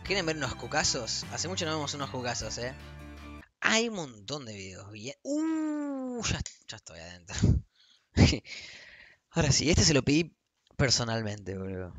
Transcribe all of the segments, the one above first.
¿Quieren ver unos cucazos? Hace mucho no vemos unos cucazos, Hay un montón de videos. Bien. Ya estoy adentro. Ahora sí, este se lo pedí personalmente, boludo.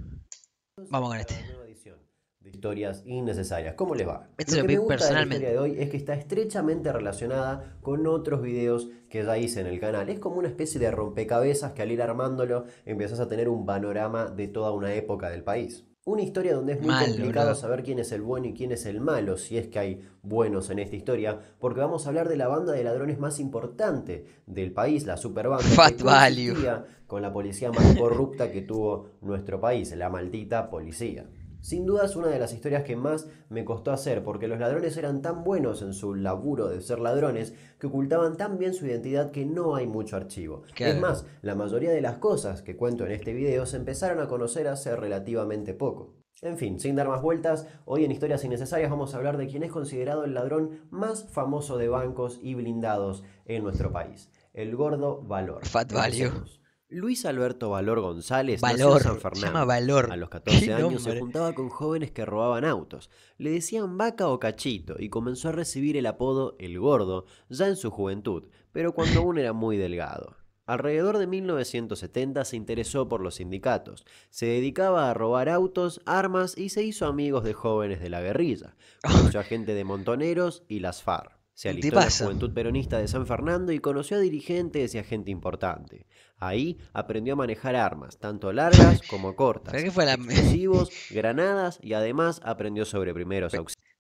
Vamos con este. Para la nueva edición de Historias Innecesarias. ¿Cómo les va? Este Lo se lo que me pedí gusta de la historia personalmente. de hoy es que está estrechamente relacionada con otros videos que ya hice en el canal. Es como una especie de rompecabezas que al ir armándolo empezás a tener un panorama de toda una época del país. Una historia donde es muy Mal, complicado boludo. saber quién es el bueno y quién es el malo, si es que hay buenos en esta historia, porque vamos a hablar de la banda de ladrones más importante del país, la Superbanda, que Fat value. consistía con la policía más corrupta que tuvo nuestro país, la maldita policía. Sin duda es una de las historias que más me costó hacer, porque los ladrones eran tan buenos en su laburo de ser ladrones que ocultaban tan bien su identidad que no hay mucho archivo. Es Claro. más, la mayoría de las cosas que cuento en este video se empezaron a conocer hace relativamente poco. En fin, sin dar más vueltas, hoy en Historias Innecesarias vamos a hablar de quién es considerado el ladrón más famoso de bancos y blindados en nuestro país, el Gordo Valor. Fat value. Empecemos. Luis Alberto Valor González nació en San Valor. Se llama Fernando. A Valor. los ¿Qué 14 años se nombre? juntaba con jóvenes que robaban autos. Le decían vaca o cachito y comenzó a recibir el apodo El Gordo ya en su juventud, pero cuando aún era muy delgado. Alrededor de 1970 se interesó por los sindicatos. Se dedicaba a robar autos, armas y se hizo amigos de jóvenes de la guerrilla. Conoció a gente de Montoneros y las FARC. Se Un alistó en la tipazo. Juventud Peronista de San Fernando y conoció a dirigentes y a gente importante. Ahí aprendió a manejar armas, tanto largas como ¿Pero cortas, qué fue la.? explosivos, granadas y además aprendió sobre primeros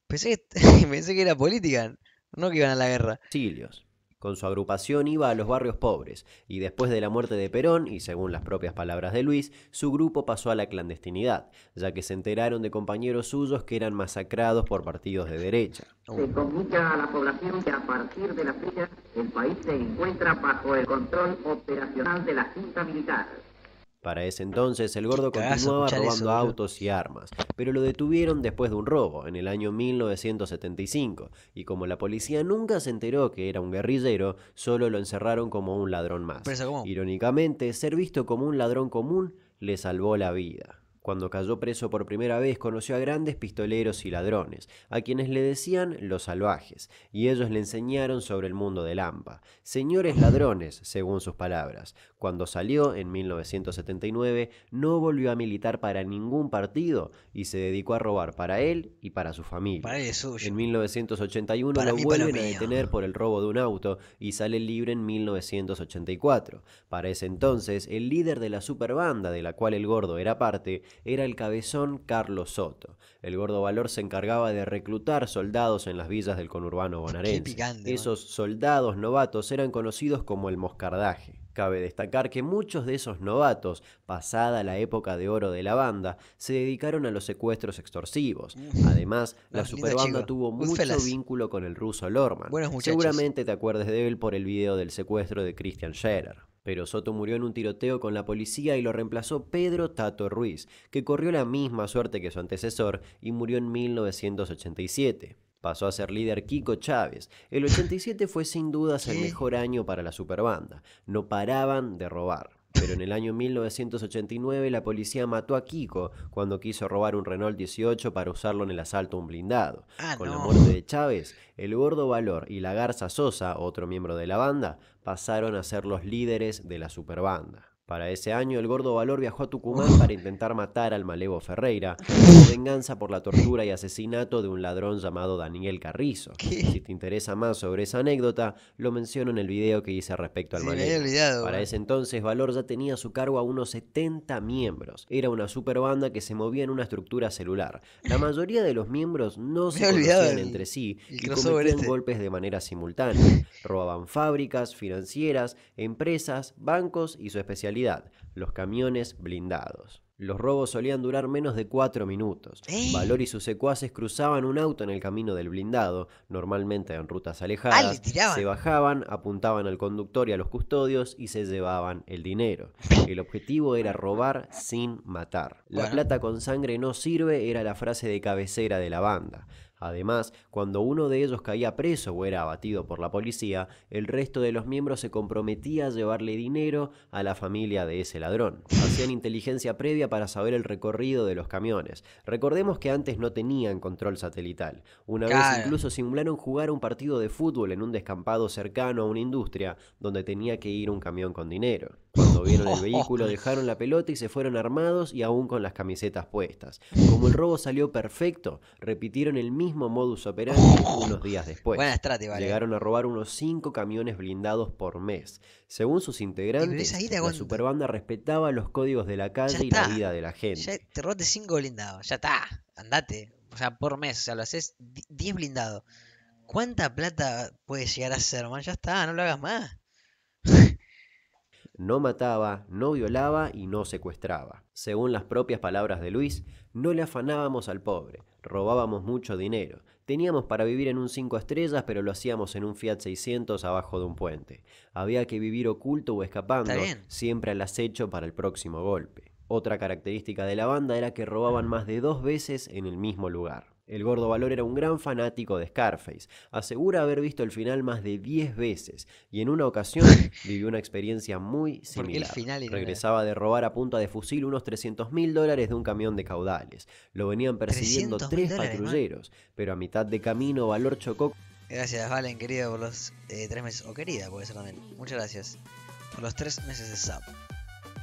Pensé que, pensé que era política. No que iban a la guerra. auxilios. Con su agrupación iba a los barrios pobres y después de la muerte de Perón, y según las propias palabras de Luis, su grupo pasó a la clandestinidad, ya que se enteraron de compañeros suyos que eran masacrados por partidos de derecha. Se comunica a la población que a partir de la fecha el país se encuentra bajo el control operacional de la Junta Militar. Para ese entonces, el Gordo Cagazo continuaba escuchar eso, robando boludo. autos y armas, pero lo detuvieron después de un robo, en el año 1975, y como la policía nunca se enteró que era un guerrillero, solo lo encerraron como un ladrón más. Pero eso, ¿cómo? Irónicamente, ser visto como un ladrón común le salvó la vida. Cuando cayó preso por primera vez, conoció a grandes pistoleros y ladrones, a quienes le decían los salvajes, y ellos le enseñaron sobre el mundo del AMPA. Señores ladrones, según sus palabras. Cuando salió, en 1979, no volvió a militar para ningún partido y se dedicó a robar para él y para su Para familia. él es suyo. En 1981 Para lo mí, para lo vuelven a mío. detener por el robo de un auto y sale libre en 1984. Para ese entonces, el líder de la superbanda de la cual el Gordo era parte era el cabezón Carlos Soto. El Gordo Valor se encargaba de reclutar soldados en las villas del conurbano Qué bonaerense. picante, Esos soldados novatos eran conocidos como el moscardaje. Cabe destacar que muchos de esos novatos, pasada la época de oro de la banda, se dedicaron a los secuestros extorsivos. Además, la Los lindos superbanda chicos. tuvo mucho Goodfellas. vínculo con el ruso Lorman. Buenos muchachos. Seguramente te acuerdes de él por el video del secuestro de Christian Scherer. Pero Soto murió en un tiroteo con la policía y lo reemplazó Pedro Tato Ruiz, que corrió la misma suerte que su antecesor y murió en 1987. Pasó a ser líder Kiko Chávez. El 87 fue sin dudas el ¿Qué? mejor año para la superbanda. No paraban de robar. Pero en el año 1989 la policía mató a Kiko cuando quiso robar un Renault 18 para usarlo en el asalto a un blindado. Ah, Con la no. muerte de Chávez, el Gordo Valor y la Garza Sosa, otro miembro de la banda, pasaron a ser los líderes de la superbanda. Para ese año, el Gordo Valor viajó a Tucumán para intentar matar al Malevo Ferreira, como venganza por la tortura y asesinato de un ladrón llamado Daniel Carrizo. ¿Qué? Si te interesa más sobre esa anécdota, lo menciono en el video que hice respecto al Sí, me había Malevo. olvidado, Para boludo. ese entonces, Valor ya tenía a su cargo a unos 70 miembros. Era una superbanda que se movía en una estructura celular. La mayoría de los miembros no Me se había olvidado conocían el entre sí y crossover cometían este. golpes de manera simultánea. Robaban fábricas, financieras, empresas, bancos y su especialidad, los camiones blindados. Los robos solían durar menos de 4 minutos. Valor y sus secuaces cruzaban un auto en el camino del blindado, normalmente en rutas Ah, le alejadas, tiraban. se bajaban, apuntaban al conductor y a los custodios y se llevaban el dinero. El objetivo era robar sin matar. La Bueno. plata con sangre no sirve era la frase de cabecera de la banda. Además, cuando uno de ellos caía preso o era abatido por la policía, el resto de los miembros se comprometía a llevarle dinero a la familia de ese ladrón. Hacían inteligencia previa para saber el recorrido de los camiones. Recordemos que antes no tenían control satelital. Una vez Claro. incluso simularon jugar un partido de fútbol en un descampado cercano a una industria donde tenía que ir un camión con dinero. Cuando vieron el vehículo dejaron la pelota y se fueron armados y aún con las camisetas puestas. Como el robo salió perfecto, repitieron el mismo modus operandi unos días después. Buena estrate, vale. Llegaron a robar unos 5 camiones blindados por mes. Según sus integrantes, esa guita, la ¿cuánto? superbanda respetaba los códigos de la calle y la está. vida de la gente. Ya te robaste 5 blindados. Ya está. Andate. O sea, por mes. O sea, lo haces 10 blindados. ¿Cuánta plata puede llegar a ser, man? Ya está, no lo hagas más. No mataba, no violaba y no secuestraba. Según las propias palabras de Luis, no le afanábamos al pobre, robábamos mucho dinero. Teníamos para vivir en un 5 estrellas, pero lo hacíamos en un Fiat 600 abajo de un puente. Había que vivir oculto o escapando, Está bien. siempre al acecho para el próximo golpe. Otra característica de la banda era que robaban más de 2 veces en el mismo lugar. El Gordo Valor era un gran fanático de Scarface. Asegura haber visto el final más de 10 veces y en una ocasión vivió una experiencia muy ¿Por qué el similar. final y no la- Regresaba de robar a punta de fusil unos $300.000 de un camión de caudales. Lo venían persiguiendo 300.000 3 dólares, man. patrulleros, pero a mitad de camino Valor chocó Gracias, Valen, querido, por los 3 meses. O querida, puede ser también. Muchas gracias. Por los 3 meses de sub.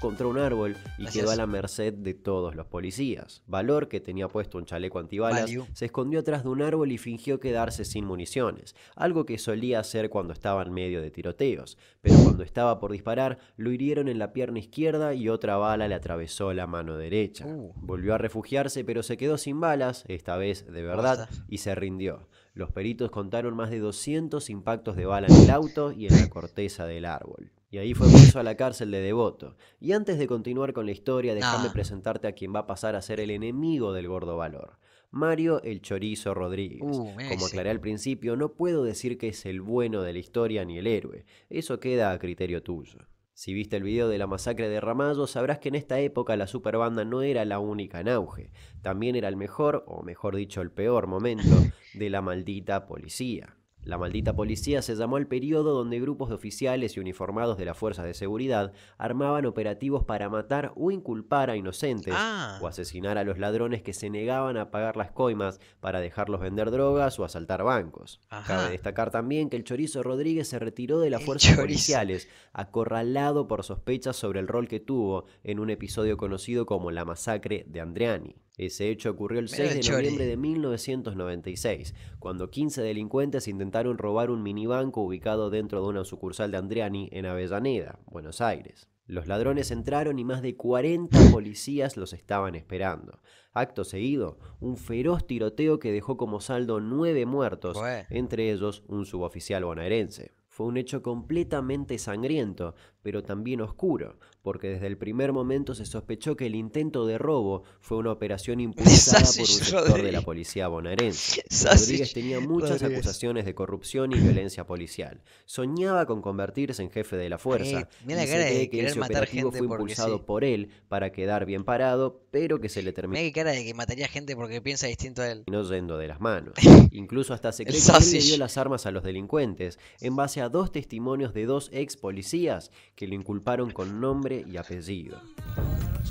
contra un árbol y Gracias. quedó a la merced de todos los policías. Valor, que tenía puesto un chaleco antibalas, Value. se escondió atrás de un árbol y fingió quedarse sin municiones, algo que solía hacer cuando estaba en medio de tiroteos. Pero cuando estaba por disparar, lo hirieron en la pierna izquierda y otra bala le atravesó la mano derecha. Volvió a refugiarse, pero se quedó sin balas, esta vez de verdad, Posta. y se rindió. Los peritos contaron más de 200 impactos de bala en el auto y en la corteza del árbol. Y ahí fue preso a la cárcel de Devoto. Y antes de continuar con la historia, déjame No. presentarte a quien va a pasar a ser el enemigo del Gordo Valor. Mario el Chorizo Rodríguez. Mirá Como ese. aclaré al principio, no puedo decir que es el bueno de la historia ni el héroe. Eso queda a criterio tuyo. Si viste el video de la masacre de Ramallo, sabrás que en esta época la superbanda no era la única en auge. También era el mejor, o mejor dicho, el peor momento de la maldita policía. La maldita policía se llamó al periodo donde grupos de oficiales y uniformados de las fuerzas de seguridad armaban operativos para matar o inculpar a inocentes o asesinar a los ladrones que se negaban a pagar las coimas para dejarlos vender drogas o asaltar bancos. Ajá. Cabe destacar también que el Chorizo Rodríguez se retiró de las El fuerzas Chorizo. policiales, acorralado por sospechas sobre el rol que tuvo en un episodio conocido como la masacre de Andreani. Ese hecho ocurrió el Mirá 6 el de Chori. noviembre de 1996, cuando 15 delincuentes intentaron robar un minibanco ubicado dentro de una sucursal de Andreani en Avellaneda, Buenos Aires. Los ladrones entraron y más de 40 policías los estaban esperando. Acto seguido, un feroz tiroteo que dejó como saldo 9 muertos, Bueh. entre ellos un suboficial bonaerense. Fue un hecho completamente sangriento, pero también oscuro, porque desde el primer momento se sospechó que el intento de robo fue una operación impulsada por un Sausage sector de la Rodríguez. policía bonaerense. Sausage Rodríguez tenía muchas Rodríguez. acusaciones de corrupción y violencia policial. Soñaba con convertirse en jefe de la fuerza. Mira y la se cara de cree que querer ese matar operativo gente fue porque impulsado sí. por él para quedar bien parado, pero que se le terminó Mira qué cara de que mataría gente porque piensa distinto a él. yendo de las manos. Incluso hasta se El cree que él le sausage. dio las armas a los delincuentes en base a 2 testimonios de 2 ex policías que lo inculparon con nombre y apellido.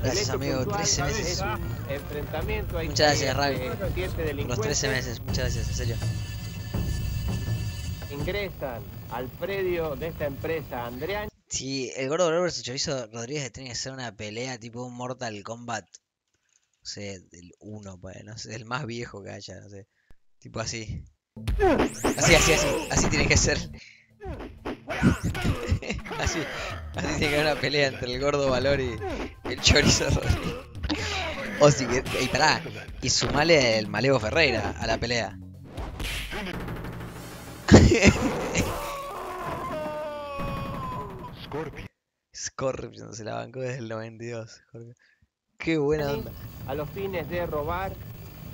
Gracias, amigo. 13 meses. Enfrentamiento, hay Muchas que, gracias, Ravi. 7 Por los delincuentes 13 meses. Muchas gracias, en serio. ingresan al predio de esta empresa Andreani. Si el Gordo Valor vs Chorizo Rodríguez tiene que ser una pelea tipo un Mortal Kombat. No sé, del 1, pues, no sé, el más viejo que haya, no sé. Tipo así. Así tiene que ser. Así tiene que haber una pelea entre el Gordo Valor y el Chorizo Rodríguez. O si que, y pará, y sumale el Malevo Ferreira a la pelea. Scorpion se la bancó desde el 92. Scorpion. Qué buena onda. A los fines de robar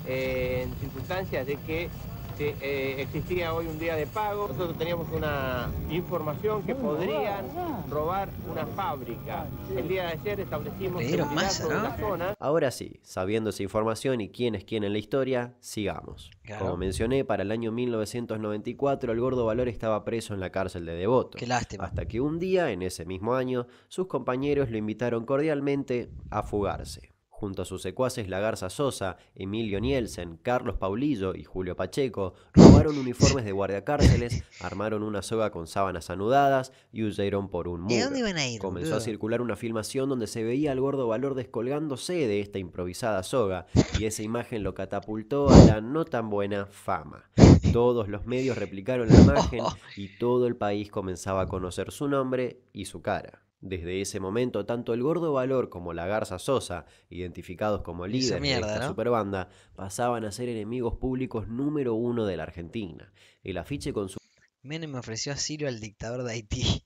en circunstancias de que Sí, existía hoy un día de pago. Nosotros teníamos una información que podrían robar una fábrica. El día de ayer establecimos Pidieron seguridad masa, sobre ¿no? la zona. Ahora sí, sabiendo esa información y quién es quién en la historia, sigamos. Claro. Como mencioné, para el año 1994 el Gordo Valor estaba preso en la cárcel de Devoto. Qué lástima. Hasta que un día, en ese mismo año, sus compañeros lo invitaron cordialmente a fugarse. Junto a sus secuaces La Garza Sosa, Emilio Nielsen, Carlos Paulillo y Julio Pacheco, robaron uniformes de guardiacárceles, armaron una soga con sábanas anudadas y huyeron por un muro. ¿De dónde iban a ir, Comenzó boludo? a circular una filmación donde se veía al Gordo Valor descolgándose de esta improvisada soga, y esa imagen lo catapultó a la no tan buena fama. Todos los medios replicaron la imagen y todo el país comenzaba a conocer su nombre y su cara. Desde ese momento, tanto el Gordo Valor como La Garza Sosa, identificados como líderes de esta superbanda, pasaban a ser enemigos públicos número 1 de la Argentina. El afiche con su Menem me ofreció asilo al dictador de Haití.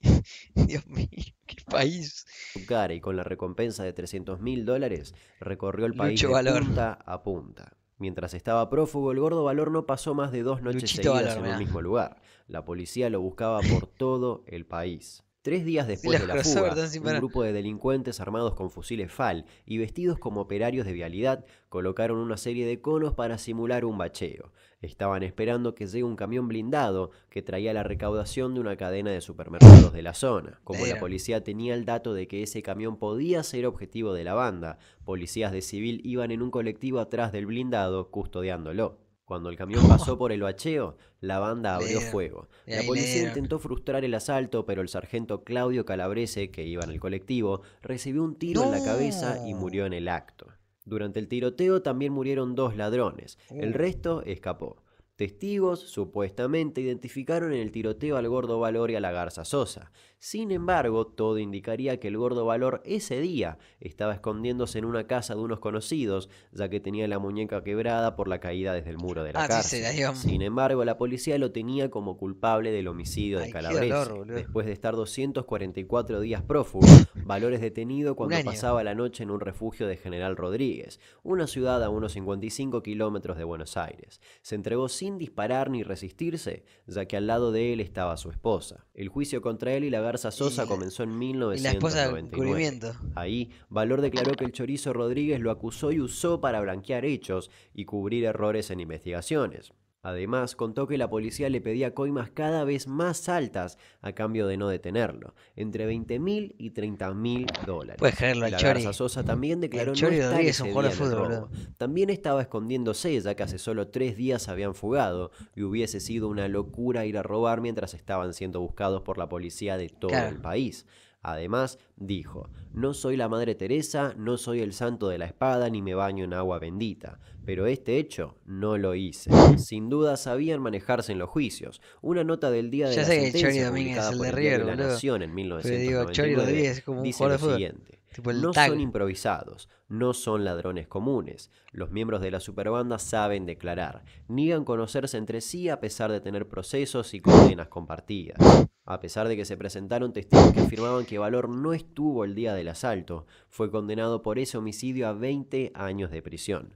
Dios mío, qué país. cara y con la recompensa de $300.000, recorrió el país Lucho de Valor. punta a punta. Mientras estaba prófugo, el Gordo Valor no pasó más de 2 noches Luchito seguidas Valor, en mirá. un mismo lugar. La policía lo buscaba por todo el país. 3 días después los de la crossover fuga, están sin un parar. grupo de delincuentes armados con fusiles FAL y vestidos como operarios de vialidad colocaron una serie de conos para simular un bacheo. Estaban esperando que llegue un camión blindado que traía la recaudación de una cadena de supermercados de la zona. Como la policía tenía el dato de que ese camión podía ser objetivo de la banda, policías de civil iban en un colectivo atrás del blindado custodiándolo. Cuando el camión pasó por el bacheo, la banda abrió fuego. La policía intentó frustrar el asalto, pero el sargento Claudio Calabrese, que iba en el colectivo, recibió un tiro en la cabeza y murió en el acto. Durante el tiroteo también murieron 2 ladrones. El resto escapó. Testigos supuestamente identificaron en el tiroteo al Gordo Valor y a La Garza Sosa. Sin embargo, todo indicaría que el Gordo Valor ese día estaba escondiéndose en una casa de unos conocidos, ya que tenía la muñeca quebrada por la caída desde el muro de la cárcel. Sin embargo, la policía lo tenía como culpable del homicidio de Calabrese. Después de estar 244 días prófugo, Valor es detenido cuando pasaba la noche en un refugio de General Rodríguez, una ciudad a unos 55 kilómetros de Buenos Aires. Se entregó sin disparar ni resistirse, ya que al lado de él estaba su esposa. El juicio contra él y La Garza Sosa comenzó en 1999. Ahí, Valor declaró que el Chorizo Rodríguez lo acusó y usó para blanquear hechos y cubrir errores en investigaciones. Además, contó que la policía le pedía coimas cada vez más altas a cambio de no detenerlo, entre $20.000 y $30.000. Puedes creerlo, el La Chori. Garza Sosa también declaró el Chori no estar Rodríguez ese es un jugador día de en el fútbol, robo. También estaba escondiéndose, ya que hace solo 3 días habían fugado y hubiese sido una locura ir a robar mientras estaban siendo buscados por la policía de todo el país. Además, dijo: no soy la Madre Teresa, no soy el santo de la espada, ni me baño en agua bendita, pero este hecho no lo hice. Sin duda sabían manejarse en los juicios. Una nota del día de la sentencia publicada por el diario La Nación en 1999 dice lo siguiente: no son improvisados, no son ladrones comunes. Los miembros de la superbanda saben declarar, niegan conocerse entre sí a pesar de tener procesos y condenas compartidas. A pesar de que se presentaron testigos que afirmaban que Valor no estuvo el día del asalto, fue condenado por ese homicidio a 20 años de prisión.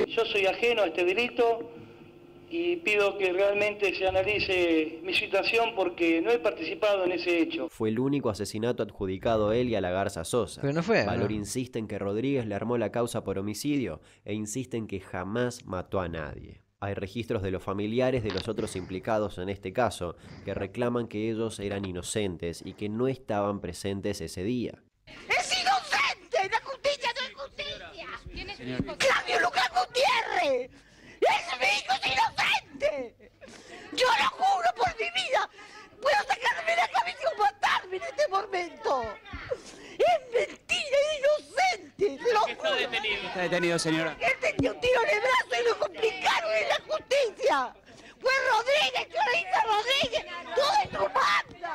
Yo soy ajeno a este delito y pido que realmente se analice mi situación porque no he participado en ese hecho. Fue el único asesinato adjudicado a él y a La Garza Sosa. Pero no fue, Valor insiste en que Rodríguez le armó la causa por homicidio e insiste en que jamás mató a nadie. Hay registros de los familiares de los otros implicados en este caso que reclaman que ellos eran inocentes y que no estaban presentes ese día. ¡Es inocente! ¡La justicia no es justicia! ¡Flavio Lucas Gutiérrez! ¡Es mi hijo, es inocente! ¡Yo lo juro por mi vida! ¡Puedo sacarme la cabeza y matarme en este momento! ¡Es mentira, es inocente! ¡Se lo juro! Está detenido. Está detenido, señora. Él tenía un tiro en el brazo y lo complicaron en la justicia. ¡Fue Rodríguez, Chorizo Rodríguez! ¡Todo es tu banda!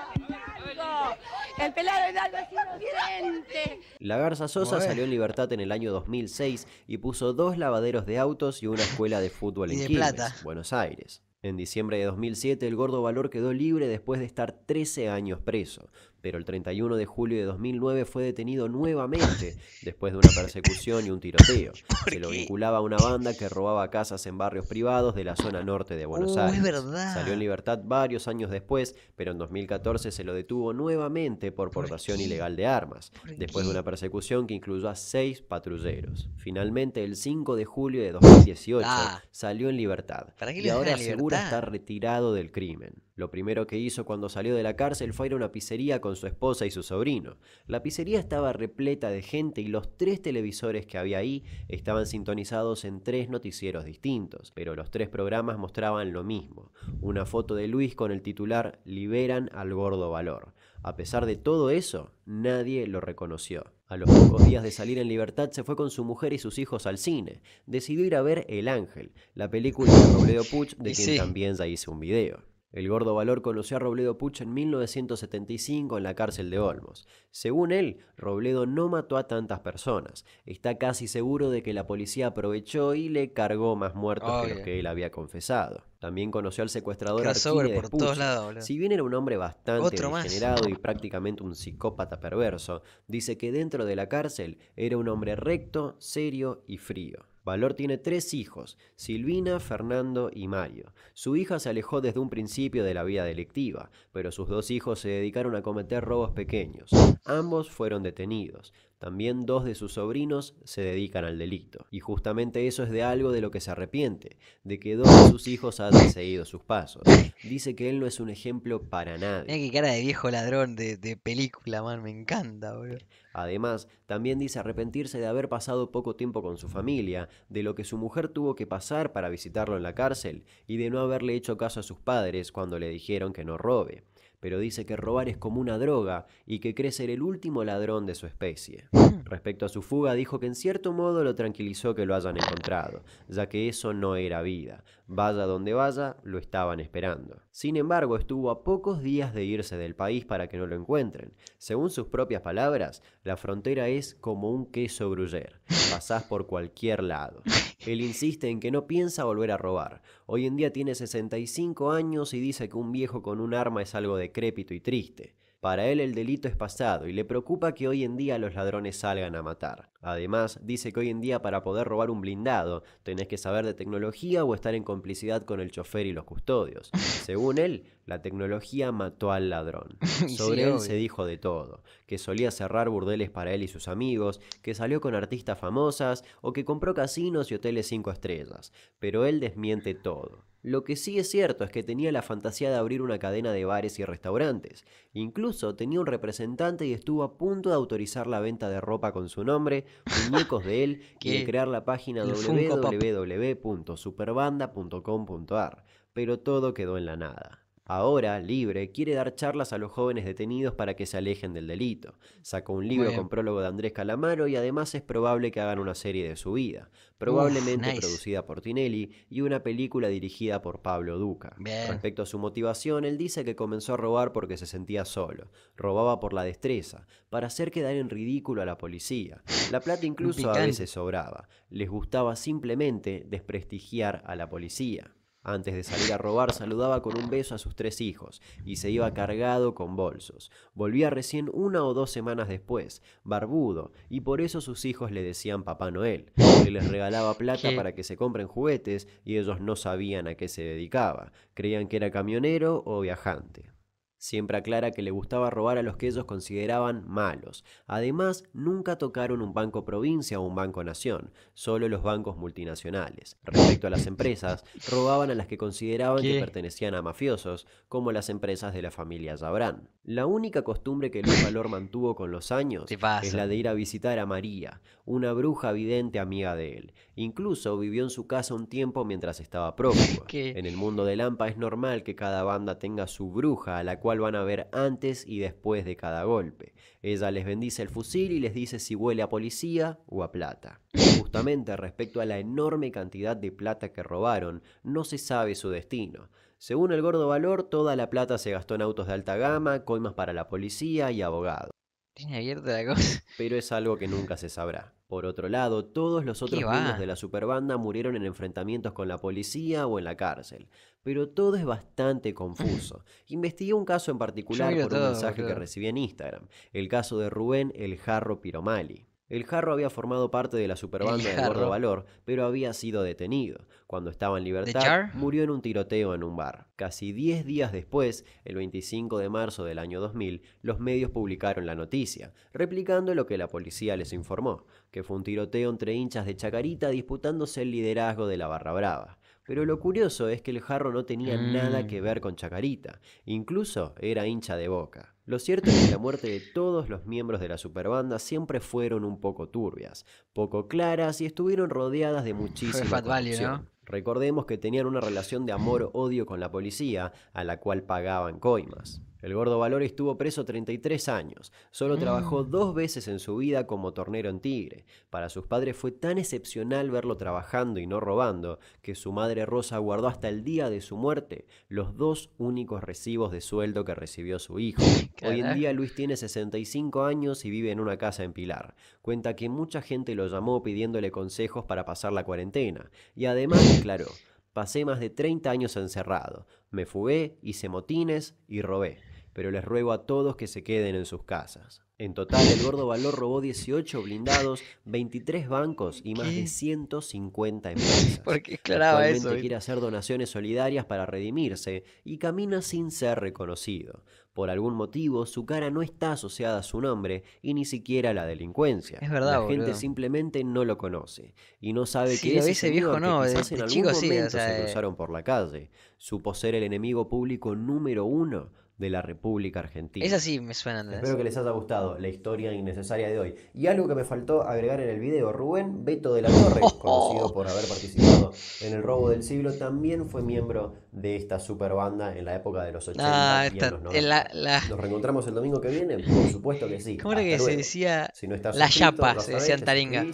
El pelado Hidalgo es inocente. La Garza Sosa salió en libertad en el año 2006 y puso 2 lavaderos de autos y una escuela de fútbol en Quilmes, Buenos Aires. En diciembre de 2007 el Gordo Valor quedó libre después de estar 13 años preso. pero el 31 de julio de 2009 fue detenido nuevamente después de una persecución y un tiroteo. Se lo vinculaba a una banda que robaba casas en barrios privados de la zona norte de Buenos Aires. Es verdad. Salió en libertad varios años después, pero en 2014 se lo detuvo nuevamente por portación ilegal de armas, después de una persecución que incluyó a 6 patrulleros. Finalmente, el 5 de julio de 2018 salió en libertad y ahora asegura estar retirado del crimen. Lo primero que hizo cuando salió de la cárcel fue ir a una pizzería con su esposa y su sobrino. La pizzería estaba repleta de gente y los 3 televisores que había ahí estaban sintonizados en 3 noticieros distintos, pero los 3 programas mostraban lo mismo: una foto de Luis con el titular "Liberan al gordo Valor". A pesar de todo eso, nadie lo reconoció. A los pocos días de salir en libertad se fue con su mujer y sus hijos al cine. Decidió ir a ver El Ángel, la película de Robledo Puch, de quien también ya hice un video. El gordo Valor conoció a Robledo Puch en 1975 en la cárcel de Olmos. Según él, Robledo no mató a tantas personas. Está casi seguro de que la policía aprovechó y le cargó más muertos que los que él había confesado. También conoció al secuestrador Arquímedes Puch. Si bien era un hombre bastante degenerado y prácticamente un psicópata perverso, dice que dentro de la cárcel era un hombre recto, serio y frío. Valor tiene 3 hijos, Silvina, Fernando y Mario. Su hija se alejó desde un principio de la vida delictiva, pero sus 2 hijos se dedicaron a cometer robos pequeños. Ambos fueron detenidos. También 2 de sus sobrinos se dedican al delito. Y justamente eso es de algo de lo que se arrepiente, de que 2 de sus hijos hayan seguido sus pasos. Dice que él no es un ejemplo para nadie. Mira qué cara de viejo ladrón de película, man, me encanta, boludo. Además, también dice arrepentirse de haber pasado poco tiempo con su familia, de lo que su mujer tuvo que pasar para visitarlo en la cárcel y de no haberle hecho caso a sus padres cuando le dijeron que no robe. Pero dice que robar es como una droga y que cree ser el último ladrón de su especie. Respecto a su fuga, dijo que en cierto modo lo tranquilizó que lo hayan encontrado, ya que eso no era vida. Vaya donde vaya, lo estaban esperando. Sin embargo, estuvo a pocos días de irse del país para que no lo encuentren. Según sus propias palabras, la frontera es como un queso gruyère. Pasás por cualquier lado. Él insiste en que no piensa volver a robar. Hoy en día tiene 65 años y dice que un viejo con un arma es algo decrépito y triste. Para él el delito es pasado y le preocupa que hoy en día los ladrones salgan a matar. Además, dice que hoy en día para poder robar un blindado tenés que saber de tecnología o estar en complicidad con el chofer y los custodios. Según él, la tecnología mató al ladrón. Sobre él se dijo de todo, que solía cerrar burdeles para él y sus amigos, que salió con artistas famosas o que compró casinos y hoteles 5 estrellas. Pero él desmiente todo. Lo que sí es cierto es que tenía la fantasía de abrir una cadena de bares y restaurantes. Incluso tenía un representante y estuvo a punto de autorizar la venta de ropa con su nombre, muñecos de él y de crear la página www.superbanda.com.ar. Pero todo quedó en la nada. Ahora, libre, quiere dar charlas a los jóvenes detenidos para que se alejen del delito. Sacó un libro con prólogo de Andrés Calamaro y además es probable que hagan una serie de su vida, probablemente producida por Tinelli, y una película dirigida por Pablo Duca. Respecto a su motivación, él dice que comenzó a robar porque se sentía solo. Robaba por la destreza, para hacer quedar en ridículo a la policía. La plata incluso a veces sobraba. Les gustaba simplemente desprestigiar a la policía. Antes de salir a robar, saludaba con un beso a sus 3 hijos y se iba cargado con bolsos. Volvía recién 1 o 2 semanas después, barbudo, y por eso sus hijos le decían Papá Noel, que les regalaba plata para que se compren juguetes y ellos no sabían a qué se dedicaba. Creían que era camionero o viajante. Siempre aclara que le gustaba robar a los que ellos consideraban malos. Además, nunca tocaron un banco provincia o un banco nación, solo los bancos multinacionales. Respecto a las empresas, robaban a las que consideraban que pertenecían a mafiosos, como las empresas de la familia Yabrán. La única costumbre que Luis Valor mantuvo con los años es la de ir a visitar a María, una bruja vidente amiga de él. Incluso vivió en su casa un tiempo mientras estaba prófugo. En el mundo de Lampa es normal que cada banda tenga su bruja, a la cual van a ver antes y después de cada golpe. Ella les bendice el fusil y les dice si huele a policía o a plata. Justamente respecto a la enorme cantidad de plata que robaron, no se sabe su destino. Según el gordo Valor, toda la plata se gastó en autos de alta gama, coimas para la policía y abogados. Tiene abierta la cosa. Pero es algo que nunca se sabrá. Por otro lado, todos los otros miembros de la superbanda murieron en enfrentamientos con la policía o en la cárcel. Pero todo es bastante confuso. Investigué un caso en particular por un mensaje que recibí en Instagram. El caso de Rubén El Jarro Piromali. El Jarro había formado parte de la superbanda del Gordo Valor, pero había sido detenido. Cuando estaba en libertad, murió en un tiroteo en un bar. Casi 10 días después, el 25 de marzo del año 2000, los medios publicaron la noticia, replicando lo que la policía les informó, que fue un tiroteo entre hinchas de Chacarita disputándose el liderazgo de la Barra Brava. Pero lo curioso es que el Jarro no tenía nada que ver con Chacarita, incluso era hincha de Boca. Lo cierto es que la muerte de todos los miembros de la superbanda siempre fueron un poco turbias, poco claras y estuvieron rodeadas de muchísima corrupción. ¿No? Recordemos que tenían una relación de amor-odio con la policía, a la cual pagaban coimas. El Gordo Valor estuvo preso 33 años. Solo trabajó 2 veces en su vida como tornero en Tigre. Para sus padres fue tan excepcional verlo trabajando y no robando, que su madre Rosa guardó hasta el día de su muerte los 2 únicos recibos de sueldo que recibió su hijo. Hoy en día Luis tiene 65 años y vive en una casa en Pilar. Cuenta que mucha gente lo llamó pidiéndole consejos para pasar la cuarentena. Y además declaró: pasé más de 30 años encerrado. Me fugué, hice motines y robé. Pero les ruego a todos que se queden en sus casas. En total, el Gordo Valor robó 18 blindados, 23 bancos y más de 150 empresas. Porque aclaraba eso. Actualmente quiere hacer donaciones solidarias para redimirse y camina sin ser reconocido. Por algún motivo, su cara no está asociada a su nombre y ni siquiera a la delincuencia. Es verdad, la gente simplemente no lo conoce y no sabe que ese viejo no, que quizás en algún momento se cruzaron por la calle. Supo ser el enemigo público número 1 de la República Argentina. Esa sí me suena. Espero que les haya gustado la historia innecesaria de hoy. Y algo que me faltó agregar en el video: Rubén Beto de la Torre, conocido por haber participado en el robo del siglo, también fue miembro de esta superbanda en la época de los 80 y años 90. ¿Nos reencontramos el domingo que viene? Por supuesto que sí. ¿Cómo era que se decía? Si no estás la yapa, se decía en Taringa.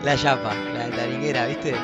La yapa, la taringuera, ¿viste?